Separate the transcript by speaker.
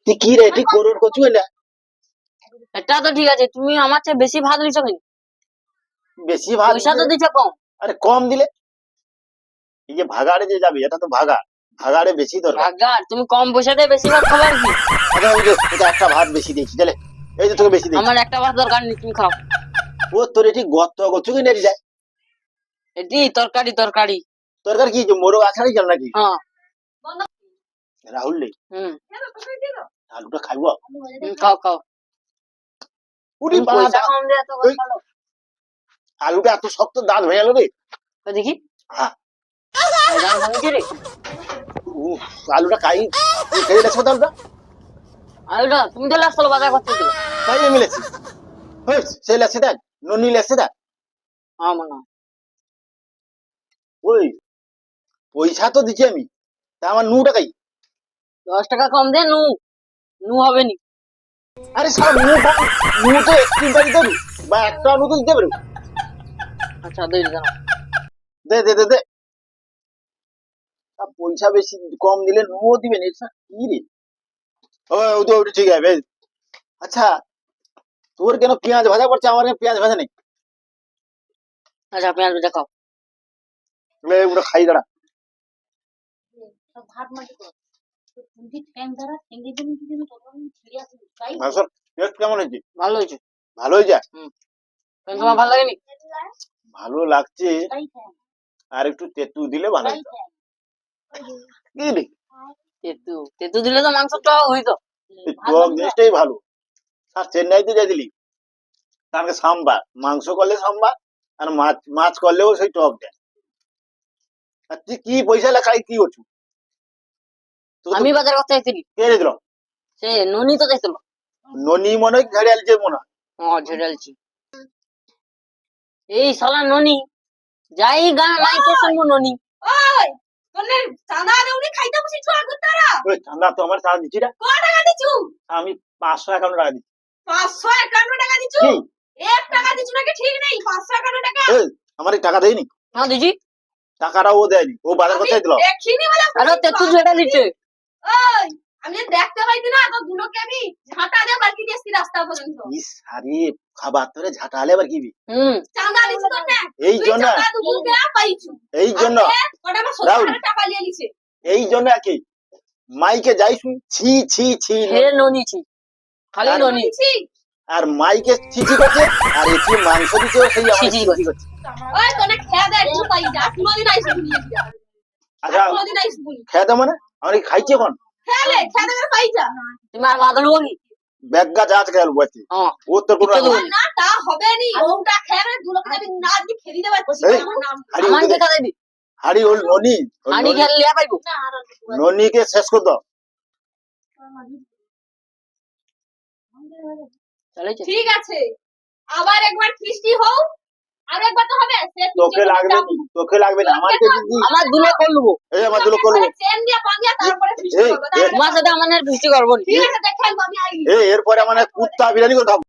Speaker 1: তুই কি রে তুই করোর কচু না
Speaker 2: এটা তো ঠিক আছে, তুমি আমার চেয়ে বেশি ভাত দিছো কেন?
Speaker 1: বেশি ভাত
Speaker 2: পয়সা তো দিছো কম।
Speaker 1: আরে কম দিলে এই যে ভাগাড়ে যে যাবি এটা তো ভাগাড়ে বেশি দরকার।
Speaker 2: ভাগার তুমি কম পয়সাতে বেশি ভাত খাবার কি?
Speaker 1: আচ্ছা ওই যে এটা একটা ভাত বেশি দিয়েছি চলে এই যে তোকে বেশি দিয়েছি।
Speaker 2: আমার একটা ভাত দরকার নেই, তুমি খাও।
Speaker 1: ও তোর এটি গত কচু কিনে যায়
Speaker 2: এটি তরকারি তরকারি।
Speaker 1: তরকার কি যে মোরগ আছাড়ি চল নাকি?
Speaker 2: হ্যাঁ।
Speaker 1: রাহুল রে
Speaker 2: হুম।
Speaker 1: আলুটা খাইব
Speaker 2: খাও খাও।
Speaker 1: উড়ি
Speaker 2: পয়সা কম দিয়ে তো
Speaker 1: ওই আলুটা এত শক্ত দাঁত ভেঙে গেল রে।
Speaker 2: তো দেখি।
Speaker 1: হ্যাঁ
Speaker 2: দাম ভাঙছে রে।
Speaker 1: আলুটা খাই তুই খেয়ে দেখছো তো আলুটা
Speaker 2: আলুটা তুমি তো লাস্ট বাজার করতে দিও।
Speaker 1: তাই আমি লেছি সে লেছে দেখ ননি লেছে দেখ।
Speaker 2: হ্যাঁ মনে হয়।
Speaker 1: ওই পয়সা তো দিচ্ছি আমি তা আমার নু টাকাই
Speaker 2: 10 টাকা কম দে, নু নু হবে নি।
Speaker 1: আরে সারা নু তো একটুটা দিতে হবে বা একটা নু তো দিতে পারো।
Speaker 2: আচ্ছা দে দাও।
Speaker 1: দে দে দে দে পয়সা বেশি কম দিলে নুও দিবেন এটা কি রে? ও তো ওটা ঠিক আছে। আচ্ছা তোর কেন পেঁয়াজ ভাজা পড়ছে আমার কেন পেঁয়াজ ভাজা নেই?
Speaker 2: আচ্ছা পেঁয়াজ ভেজা খাও।
Speaker 1: ওটা খাই দাঁড়া মাংসর টেস্ট কেমন হয়েছে?
Speaker 2: ভালো হয়েছে।
Speaker 1: ভালো হয়েছে?
Speaker 2: তোমার ভালো লাগেনি?
Speaker 1: ভালো লাগছে আর একটু তেঁতু দিলে ভালো হতো। কি রে
Speaker 2: তেতু তেতু দিলে তো মাংস টক হইতো।
Speaker 1: এই টক জিনিসটাই ভালো। আর চেন্নাইতে যাই দিলি তারকে সাম্বার মাংস করলে সাম্বার আর মাছ করলেও সেই টক দেয়। আর তুই কি পয়সা লেখাই কি করছু?
Speaker 2: আমি বাজার করতে চাইছিলি।
Speaker 1: কে দিল?
Speaker 2: সে ননি তো চাইছিল।
Speaker 1: ননি মনে হয় ঝাড়ে আলছে মনে হয়।
Speaker 2: ও ঝেড়ালছি। এই শালা ননি যাই গান মাইকে শুনবো ননি।
Speaker 3: ওই তোনে চাঁদা দেউনি খাইতে বসি ছুয়া গুতারা
Speaker 1: ওই চাঁদা তো আমার চাঁদা দিচ্ছি না
Speaker 3: কত টাকা দিছু?
Speaker 1: আমি 551 টাকা দিচ্ছি।
Speaker 3: 551 টাকা দিছু?
Speaker 1: কি
Speaker 3: 1 টাকা দিছু নাকি ঠিক নেই 551 টাকা।
Speaker 1: এই আমার এই টাকা দেয়নি
Speaker 2: হ্যাঁ দিজি।
Speaker 1: টাকাটা ও দেয়নি ও বাজার করতে দিল।
Speaker 3: দেখিনি বলে
Speaker 2: আরে তেতু ঝেড়া দিচ্ছে।
Speaker 3: ওই আমি যে দেখতে পাইছি না তো দুলোকে আমি ঝাঁটা দিয়ে বাকি দিয়েছি রাস্তা পর্যন্ত।
Speaker 1: ইস আরে খাবার তোরে ঝাঁটালে আবার কি
Speaker 3: চাঁদা দিছু তো না
Speaker 1: এই জন্য
Speaker 3: চাঁদা দুলোকে পাইছু
Speaker 1: এই জন্য
Speaker 3: ওটা আমার
Speaker 1: রাহুল।
Speaker 3: 70 টাকা নিয়ে নিছে।
Speaker 1: এই জন্য কি মাইকে যাই শুন ছি ছি ছি
Speaker 2: হে ননি ছি খালি
Speaker 1: আর
Speaker 2: ননি।
Speaker 3: ছি
Speaker 1: আর মাইকে ছিছি করছে আর এটি মাংস দিতেও সেই আমার
Speaker 2: ছিছি
Speaker 1: ছিছি করছে।
Speaker 3: ওই তোনে খেয়া দে একটু পাই যা কোনদিন আইছিস নিয়ে যা
Speaker 1: আচ্ছা
Speaker 3: কোনদিন আইছিস বলি
Speaker 1: খেয়ে দে মানে আমি খাইছি এখন
Speaker 3: খেলে খেয়া দে পাই যা
Speaker 2: তোমার বাদল বলি।
Speaker 1: ব্যাগগা যা খেয়াল বলছি
Speaker 2: হ্যাঁ
Speaker 1: ও তোর কোনো
Speaker 2: কিছু দেবো
Speaker 3: না তা হবে নি ওটা খেয়ে দুলোকে আমি না দি খেলি দেব
Speaker 1: এই,
Speaker 3: আমার নাম
Speaker 1: হাড়ি
Speaker 2: আমার
Speaker 1: ওকে দে।
Speaker 2: দেখা দেবি।
Speaker 1: হাড়ি ওর ননি ওর
Speaker 2: হানি
Speaker 1: ননি-
Speaker 2: খেলে লিয়া পাইবো।
Speaker 1: ননিকে শেষ কর দাও।
Speaker 2: চলেছে।
Speaker 3: ঠিক আছে আবার একবার ফিস্টি হোক আর একবার তো হবে সে
Speaker 1: তোকে লাগবে না তোকে লাগবে না আমার কাছে দি
Speaker 2: আমার দুলে করলবো।
Speaker 1: এই আমার দুলো করবো
Speaker 3: চেন দিয়ে পাঙ্গিয়া তারপরে ফিস্টি
Speaker 1: এই,
Speaker 3: করব
Speaker 1: এই,
Speaker 2: তোমার সাথে আমার বৃষ্টি করবো নি।
Speaker 3: ঠিক আছে দেখেন আমি আই
Speaker 1: এরপরে মানে কুত্তা বিরিয়ানি করে খাবো।